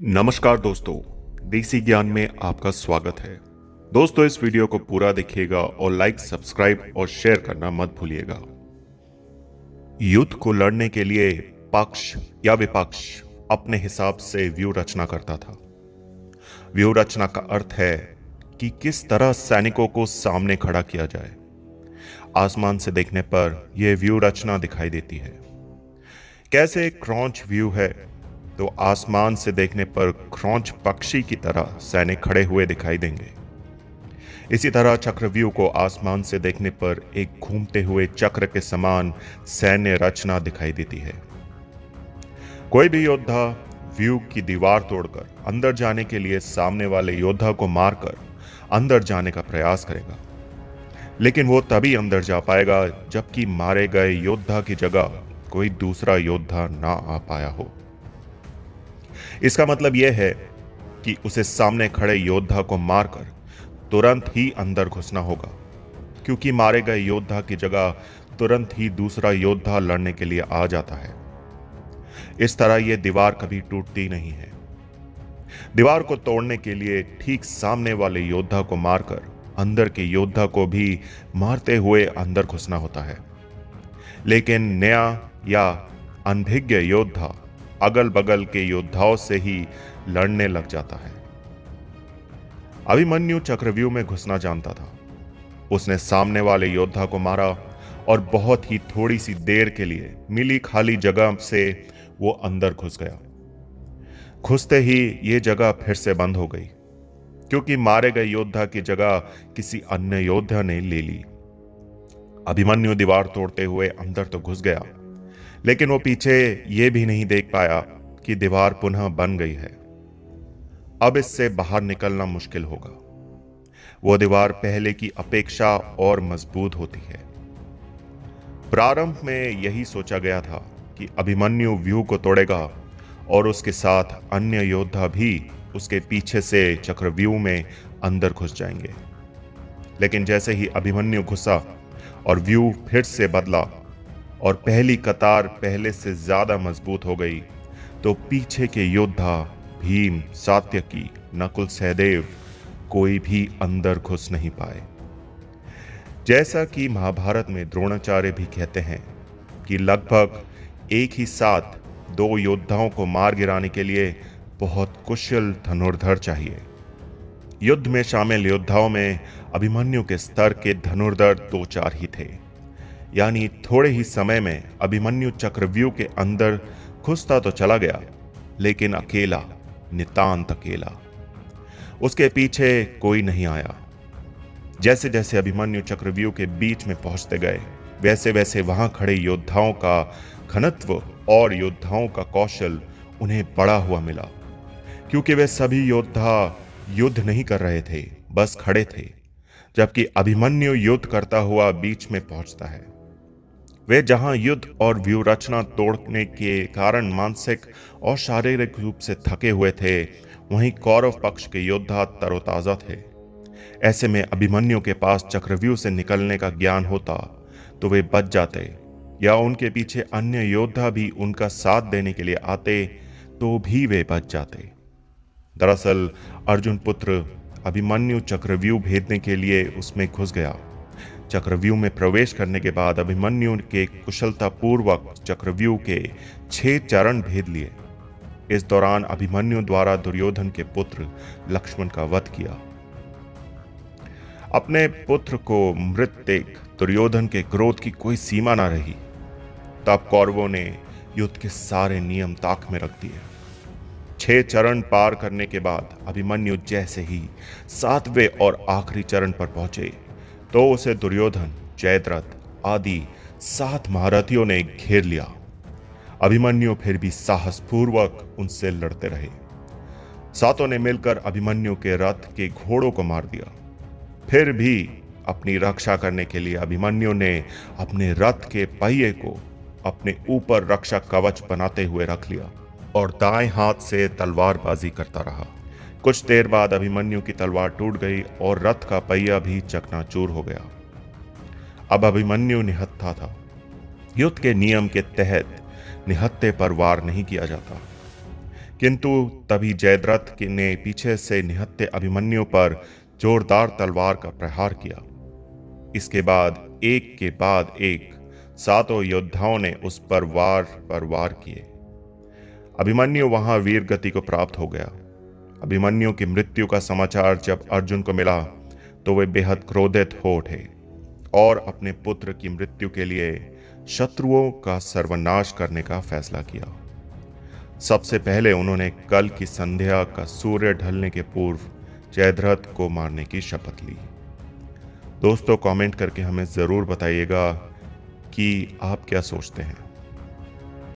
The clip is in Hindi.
नमस्कार दोस्तों, देसी ज्ञान में आपका स्वागत है। दोस्तों, इस वीडियो को पूरा देखिएगा और लाइक, सब्सक्राइब और शेयर करना मत भूलिएगा। युद्ध को लड़ने के लिए पक्ष या विपक्ष अपने हिसाब से व्यू रचना करता था। व्यू रचना का अर्थ है कि किस तरह सैनिकों को सामने खड़ा किया जाए। आसमान से देखने पर यह व्यू रचना दिखाई देती है। कैसे क्रॉच व्यू है तो आसमान से देखने पर क्रॉच पक्षी की तरह सैनिक खड़े हुए दिखाई देंगे। इसी तरह चक्रव्यूह को आसमान से देखने पर एक घूमते हुए चक्र के समान सैन्य रचना दिखाई देती है। कोई भी योद्धा व्यू की दीवार तोड़कर अंदर जाने के लिए सामने वाले योद्धा को मारकर अंदर जाने का प्रयास करेगा, लेकिन वो तभी अंदर जा पाएगा जबकि मारे गए योद्धा की जगह कोई दूसरा योद्धा ना आ पाया हो। इसका मतलब यह है कि उसे सामने खड़े योद्धा को मारकर तुरंत ही अंदर घुसना होगा, क्योंकि मारे गए योद्धा की जगह तुरंत ही दूसरा योद्धा लड़ने के लिए आ जाता है। इस तरह यह दीवार कभी टूटती नहीं है। दीवार को तोड़ने के लिए ठीक सामने वाले योद्धा को मारकर अंदर के योद्धा को भी मारते हुए अंदर घुसना होता है। लेकिन नया या अनभिज्ञ योद्धा अगल बगल के योद्धाओं से ही लड़ने लग जाता है। अभिमन्यु चक्रव्यूह में घुसना जानता था। उसने सामने वाले योद्धा को मारा और बहुत ही थोड़ी सी देर के लिए मिली खाली जगह से वो अंदर घुस गया। घुसते ही ये जगह फिर से बंद हो गई, क्योंकि मारे गए योद्धा की जगह किसी अन्य योद्धा ने ले ली। अभिमन्यु दीवार तोड़ते हुए अंदर तो घुस गया, लेकिन वो पीछे ये भी नहीं देख पाया कि दीवार पुनः बन गई है। अब इससे बाहर निकलना मुश्किल होगा। वो दीवार पहले की अपेक्षा और मजबूत होती है। प्रारंभ में यही सोचा गया था कि अभिमन्यु व्यू को तोड़ेगा और उसके साथ अन्य योद्धा भी उसके पीछे से चक्रव्यूह में अंदर घुस जाएंगे। लेकिन जैसे ही अभिमन्यु घुसा और व्यू फिर से बदला और पहली कतार पहले से ज्यादा मजबूत हो गई, तो पीछे के योद्धा भीम, सात्यकी, नकुल, सहदेव कोई भी अंदर घुस नहीं पाए। जैसा कि महाभारत में द्रोणाचार्य भी कहते हैं कि लगभग एक ही साथ दो योद्धाओं को मार गिराने के लिए बहुत कुशल धनुर्धर चाहिए। युद्ध में शामिल योद्धाओं में अभिमन्यु के स्तर के धनुर्धर 2-4 ही थे। यानी थोड़े ही समय में अभिमन्यु चक्रव्यूह के अंदर घुसता तो चला गया, लेकिन अकेला, नितांत अकेला। उसके पीछे कोई नहीं आया। जैसे जैसे अभिमन्यु चक्रव्यूह के बीच में पहुंचते गए, वैसे वैसे वहां खड़े योद्धाओं का घनत्व और योद्धाओं का कौशल उन्हें बढ़ा हुआ मिला, क्योंकि वे सभी योद्धा युद्ध नहीं कर रहे थे, बस खड़े थे, जबकि अभिमन्यु युद्ध करता हुआ बीच में पहुंचता है। वे जहां युद्ध और व्यू रचना तोड़ने के कारण मानसिक और शारीरिक रूप से थके हुए थे, वहीं कौरव पक्ष के योद्धा तरोताजा थे। ऐसे में अभिमन्यु के पास चक्रव्यूह से निकलने का ज्ञान होता तो वे बच जाते, या उनके पीछे अन्य योद्धा भी उनका साथ देने के लिए आते तो भी वे बच जाते। दरअसल अर्जुन पुत्र अभिमन्यु चक्रव्यूह भेदने के लिए उसमें घुस गया। चक्रव्यूह में प्रवेश करने के बाद अभिमन्यु के कुशलतापूर्वक चक्रव्यूह के 6 चरण भेद लिए। इस दौरान अभिमन्यु द्वारा दुर्योधन के पुत्र लक्ष्मण का वध किया। अपने पुत्र को मृत देख दुर्योधन के क्रोध की कोई सीमा न रही। तब कौरवों ने युद्ध के सारे नियम ताक में रख दिए। 6 चरण पार करने के बाद अभिमन्यु जैसे ही 7वें और आखिरी चरण पर पहुंचे, तो उसे दुर्योधन, जयद्रथ आदि 7 महारथियों ने घेर लिया। अभिमन्यु फिर भी साहसपूर्वक उनसे लड़ते रहे। 7 ने मिलकर अभिमन्यु के रथ के घोड़ों को मार दिया। फिर भी अपनी रक्षा करने के लिए अभिमन्यु ने अपने रथ के पहिए को अपने ऊपर रक्षा कवच बनाते हुए रख लिया और दाएं हाथ से तलवारबाजी करता रहा। कुछ देर बाद अभिमन्यु की तलवार टूट गई और रथ का पहिया भी चकनाचूर हो गया। अब अभिमन्यु निहत्था था। युद्ध के नियम के तहत निहत्थे पर वार नहीं किया जाता। किंतु तभी जयद्रथ ने पीछे से निहत्थे अभिमन्यु पर जोरदार तलवार का प्रहार किया। इसके बाद एक के बाद एक सातों योद्धाओं ने उस पर वार किए। अभिमन्यु वहां वीर गति को प्राप्त हो गया। अभिमन्यु की मृत्यु का समाचार जब अर्जुन को मिला तो वे बेहद क्रोधित हो उठे और अपने पुत्र की मृत्यु के लिए शत्रुओं का सर्वनाश करने का फैसला किया। सबसे पहले उन्होंने कल की संध्या का सूर्य ढलने के पूर्व जयद्रथ को मारने की शपथ ली। दोस्तों, कमेंट करके हमें जरूर बताइएगा कि आप क्या सोचते हैं।